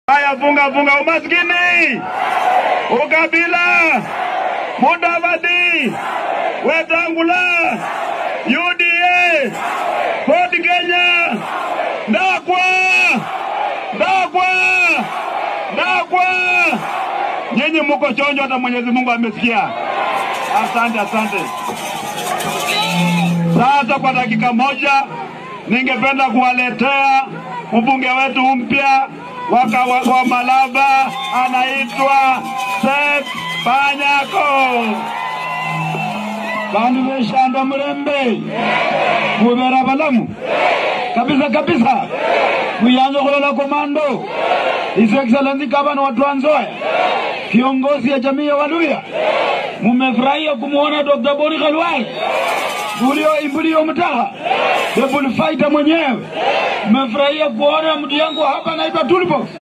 Haya, funga umaskini, ukabila, Mudavadi, Wetangula, UDA, Ford Kenya, Ndakwa. Nyinyi muko chonjo, hata Mwenyezi Mungu amesikia. Asante. Sasa kwa dakika moja ningependa kuwaletea mbunge wetu mpya wa Malava, anaitwa Seth Panyako. Bandu beshanda murembe mubera balamu kabisa muyanzo kulola komando. His Excellency Gavana wa Trans Nzoia, kiongozi ya jamii ya Waluhya, mumefurahia kumuona Dr. Boni Khalwale Mbulio Mtaha, the bullfighter mwenyewe. Mmefurahia kuona mtu yangu hapa anaitwa Toolbox.